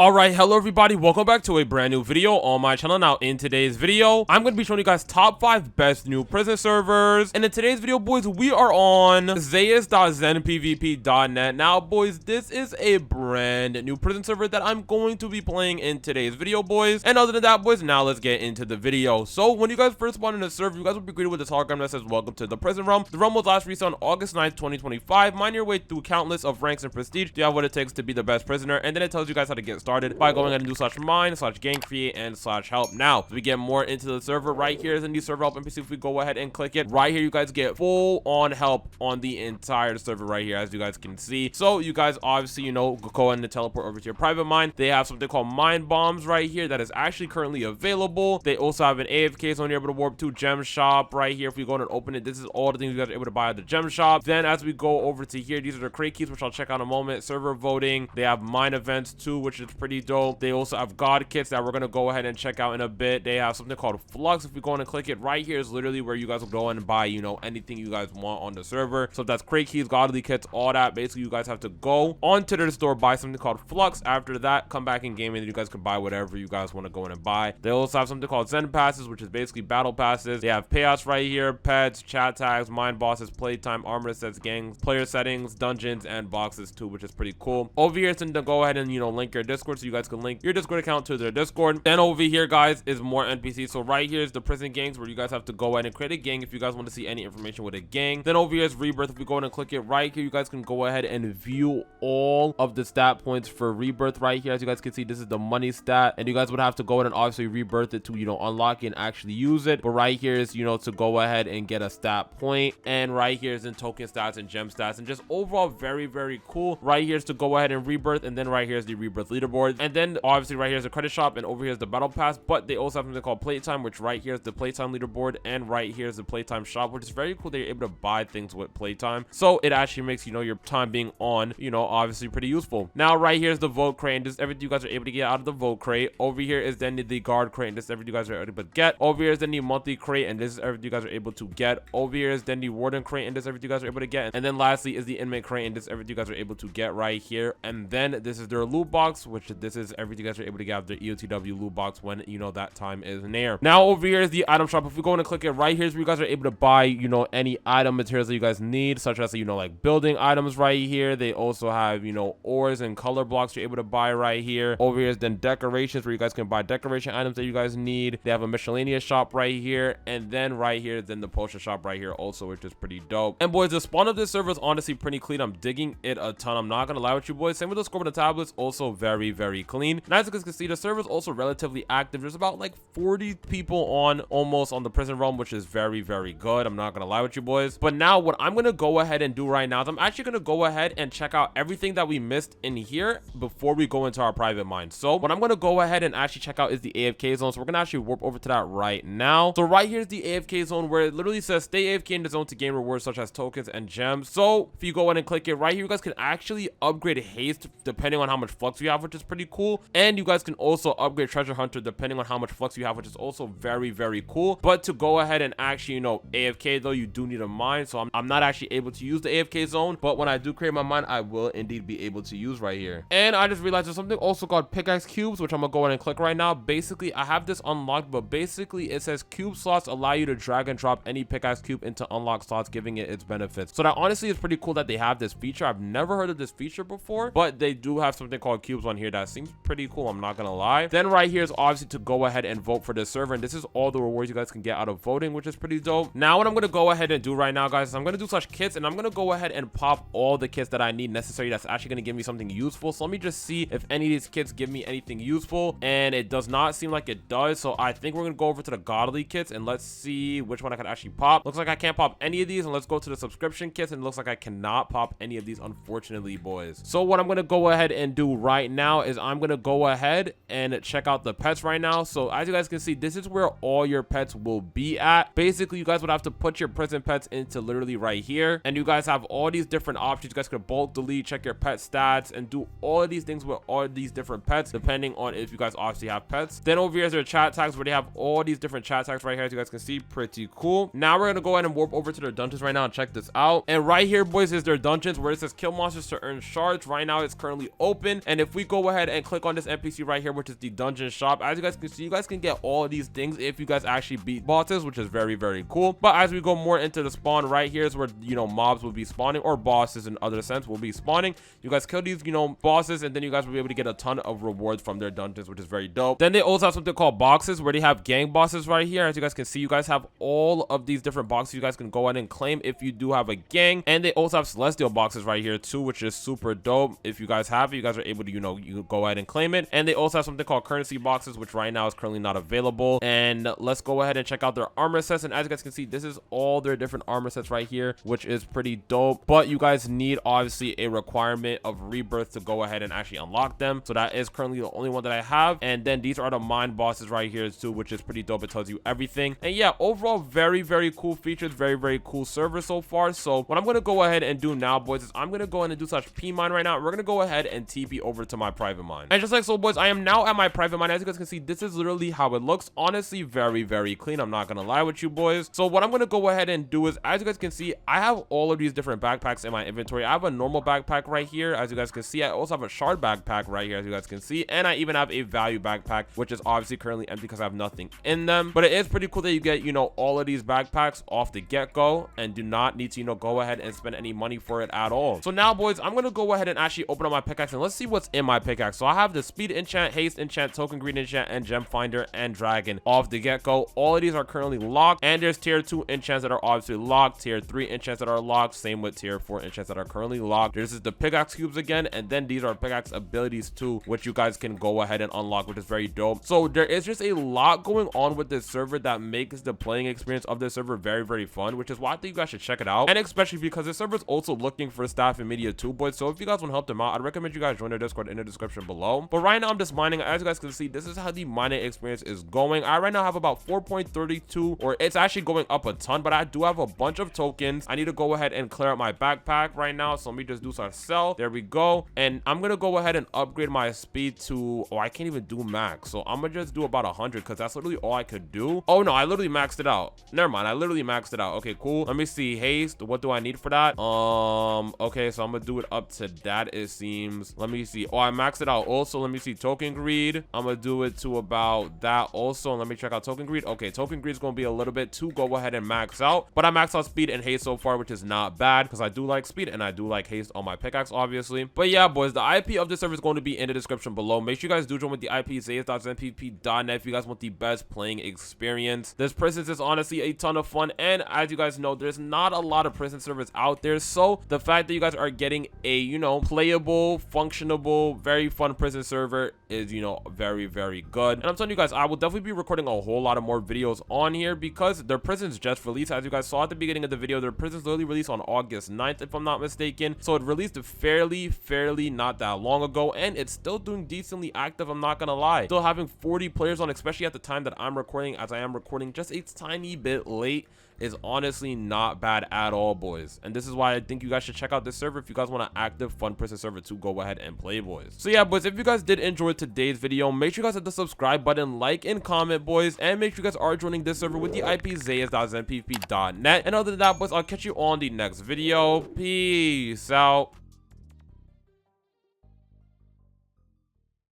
Alright, hello everybody, welcome back to a brand new video on my channel. Now in today's video, I'm going to be showing you guys top 5 best new prison servers. And in today's video, boys, we are on Zaues.zenpvp.net. Now boys, this is a brand new prison server that I'm going to be playing in today's video, boys. And other than that, boys, now let's get into the video. So when you guys first spawn in the server, you guys will be greeted with this hologram that says welcome to the prison realm. The realm was last reset on August 9th, 2025. Mine your way through countless of ranks and prestige. You have what it takes to be the best prisoner, and then it tells you guys how to get started by going ahead and do /mine, /gang create, and /help. Now, as we get more into the server, right here is a new server help NPC. If we go ahead and click it, right here, you guys get full on help on the entire server right here, as you guys can see. So you guys obviously, you know, go ahead and teleport over to your private mine. They have something called mine bombs right here that is actually currently available. They also have an AFK zone you're able to warp to, gem shop right here. If we go and open it, this is all the things you guys are able to buy at the gem shop. Then as we go over to here, these are the crate keys, which I'll check out in a moment. Server voting. They have mine events too, which is pretty dope. They also have god kits that we're going to go ahead and check out in a bit. They have something called flux. If we go in and click it, right here is literally where you guys will go in and buy, you know, anything you guys want on the server. So that's crate keys, godly kits, all that. Basically, you guys have to go onto the store, buy something called flux. After that, come back in game and you guys can buy whatever you guys want to go in and buy. They also have something called zen passes, which is basically battle passes. They have payouts right here, pets, chat tags, mine bosses, playtime, armor sets, gangs, player settings, dungeons, and boxes too, which is pretty cool. Over here, to go ahead and, you know, link your Discord, so you guys can link your Discord account to their Discord. Then over here, guys, is more NPCs. So right here is the prison gangs, where you guys have to go ahead and create a gang if you guys want to see any information with a gang. Then over here is rebirth. If we go ahead and click it right here, you guys can go ahead and view all of the stat points for rebirth right here. As you guys can see, this is the money stat, and you guys would have to go ahead and obviously rebirth it to, you know, unlock it and actually use it. But right here is, you know, to go ahead and get a stat point. And right here is in token stats and gem stats, and just overall very, very cool. Right here is to go ahead and rebirth, and then right here is the rebirth leaderboard. And then obviously right here is the credit shop, and over here is the battle pass. But they also have something called playtime, which right here is the playtime leaderboard, and right here is the playtime shop, which is very cool that you're able to buy things with playtime. So it actually makes, you know, your time being on, you know, obviously pretty useful. Now right here is the vote crate, and this is everything you guys are able to get out of the vote crate. Over here is then the guard crate, and this is everything you guys are able to get. Over here is then the monthly crate, and this is everything you guys are able to get. Over here is then the warden crate, and this is everything you guys are able to get. And then lastly is the inmate crate, and this is everything you guys are able to get right here. And then this is their loot box, which this is everything you guys are able to get out of their EOTW loot box when, you know, that time is near. Now over here is the item shop. If we go in and click it, right here is where you guys are able to buy, you know, any item materials that you guys need, such as, you know, like building items right here. They also have, you know, ores and color blocks you're able to buy right here. Over here is then decorations, where you guys can buy decoration items that you guys need. They have a miscellaneous shop right here, and then right here is then the potion shop right here also, which is pretty dope. And boys, the spawn of this server is honestly pretty clean. I'm digging it a ton. I'm not gonna lie with you boys. Same with the score of the tablets, also very, very clean. And as you guys can see, the server is also relatively active. There's about like 40 people on almost on the prison realm, which is very, very good. I'm not gonna lie with you boys. But now what I'm gonna go ahead and do right now is I'm actually gonna go ahead and check out everything that we missed in here before we go into our private mine. So what I'm gonna go ahead and actually check out is the AFK zone. So we're gonna actually warp over to that right now. So right here is the AFK zone, where it literally says stay AFK in the zone to gain rewards such as tokens and gems. So if you go ahead and click it right here, you guys can actually upgrade haste depending on how much flux you have, which is pretty cool. And you guys can also upgrade treasure hunter depending on how much flux you have, which is also very, very cool. But to go ahead and actually, you know, AFK though, you do need a mine. So I'm not actually able to use the AFK zone, but when I do create my mine, I will indeed be able to use right here. And I just realized there's something also called pickaxe cubes, which I'm gonna go ahead and click right now. Basically, I have this unlocked, but basically it says cube slots allow you to drag and drop any pickaxe cube into unlocked slots, giving it its benefits. So that honestly is pretty cool that they have this feature. I've never heard of this feature before, but they do have something called cubes on here that seems pretty cool. I'm not gonna lie. Then right here is obviously to go ahead and vote for this server, and this is all the rewards you guys can get out of voting, which is pretty dope. Now what I'm gonna go ahead and do right now, guys, is I'm gonna do /kits, and I'm gonna go ahead and pop all the kits that I need necessary that's actually gonna give me something useful. So let me just see if any of these kits give me anything useful, and it does not seem like it does. So I think we're gonna go over to the godly kits, and let's see which one I can actually pop. Looks like I can't pop any of these, and let's go to the subscription kits, and it looks like I cannot pop any of these, unfortunately, boys. So what I'm gonna go ahead and do right now is I'm gonna go ahead and check out the pets right now. So as you guys can see, this is where all your pets will be at. Basically, you guys would have to put your prison pets into literally right here, and you guys have all these different options. You guys could bulk delete, check your pet stats, and do all of these things with all these different pets, depending on if you guys obviously have pets. Then over here is their chat tags, where they have all these different chat tags right here, as you guys can see. Pretty cool. Now we're gonna go ahead and warp over to their dungeons right now and check this out. And right here, boys, is their dungeons, where it says kill monsters to earn shards. Right now it's currently open, and if we go ahead and click on this NPC right here, which is the dungeon shop. As you guys can see, you guys can get all of these things if you guys actually beat bosses, which is very, very cool. But as we go more into the spawn right here is where, you know, mobs will be spawning, or bosses in other sense will be spawning. You guys kill these, you know, bosses, and then you guys will be able to get a ton of rewards from their dungeons, which is very dope. Then they also have something called boxes, where they have gang bosses right here. As you guys can see, you guys have all of these different boxes you guys can go ahead and claim if you do have a gang. And they also have celestial boxes right here too, which is super dope. If you guys have it, you guys are able to, you know, you go ahead and claim it. And they also have something called currency boxes, which right now is currently not available. And let's go ahead and check out their armor sets. And as you guys can see, this is all their different armor sets right here, which is pretty dope. But you guys need obviously a requirement of rebirth to go ahead and actually unlock them. So that is currently the only one that I have. And then these are the mine bosses right here too, which is pretty dope. It tells you everything. And yeah, overall, very, very cool features, very, very cool server so far. So what I'm going to go ahead and do now, boys, is I'm going to go ahead and do such p mine right now. We're going to go ahead and TP over to my private mine. And just like so, boys, I am now at my private mine. As you guys can see, this is literally how it looks. Honestly, very, very clean. I'm not going to lie with you, boys. So what I'm going to go ahead and do is, as you guys can see, I have all of these different backpacks in my inventory. I have a normal backpack right here, as you guys can see. I also have a shard backpack right here, as you guys can see. And I even have a value backpack, which is obviously currently empty because I have nothing in them. But it is pretty cool that you get, you know, all of these backpacks off the get-go and do not need to, you know, go ahead and spend any money for it at all. So now, boys, I'm going to go ahead and actually open up my pickaxe and let's see what's in my pickaxe. So I have the speed enchant, haste enchant, token greed enchant, and gem finder and dragon off the get-go. All of these are currently locked, and there's tier 2 enchants that are obviously locked, tier 3 enchants that are locked, same with tier 4 enchants that are currently locked. This is the pickaxe cubes again, and then these are pickaxe abilities too, which you guys can go ahead and unlock, which is very dope. So there is just a lot going on with this server that makes the playing experience of this server very, very fun, which is why I think you guys should check it out. And especially because this server is also looking for staff and media too, boys. So if you guys want to help them out, I'd recommend you guys join their Discord in the description below. But right now I'm just mining. As you guys can see, this is how the mining experience is going. I right now have about 4.32, or it's actually going up a ton, but I do have a bunch of tokens. I need to go ahead and clear out my backpack right now. So let me just do some sell. There we go. And I'm gonna go ahead and upgrade my speed to, oh, I can't even do max. So I'm gonna just do about 100 because that's literally all I could do. Oh no, I literally maxed it out. Never mind, I literally maxed it out. Okay, cool. Let me see. Haste, what do I need for that? Okay, so I'm gonna do it up to that, it seems. Let me see. Oh, I maxed it out also. Let me see. Token greed, I'm gonna do it to about that also. Let me check out token greed. Okay, token greed is gonna be a little bit to go ahead and max out, but I maxed out speed and haste so far, which is not bad because I do like speed and I do like haste on my pickaxe, obviously. But yeah, boys, the IP of this server is going to be in the description below. Make sure you guys do join with the IP zaues.mpp.net if you guys want the best playing experience. This prison is honestly a ton of fun, and as you guys know, there's not a lot of prison servers out there, so the fact that you guys are getting a, you know, playable, functionable, very fun prison server is, you know, very, very good. And I'm telling you guys, I will definitely be recording a whole lot of more videos on here because their prisons just released. As you guys saw at the beginning of the video, their prisons literally released on August 9th, if I'm not mistaken. So it released fairly not that long ago, and it's still doing decently active, I'm not gonna lie. Still having 40 players on, especially at the time that I'm recording, as I am recording just a tiny bit late, is honestly not bad at all, boys. And this is why I think you guys should check out this server if you guys want an active fun prison server to go ahead and play, boys. So yeah, boys, if you guys did enjoy today's video, make sure you guys hit the subscribe button, like and comment, boys, and make sure you guys are joining this server with the IP zaues.mpp.net. And other than that, boys, I'll catch you on the next video. Peace out.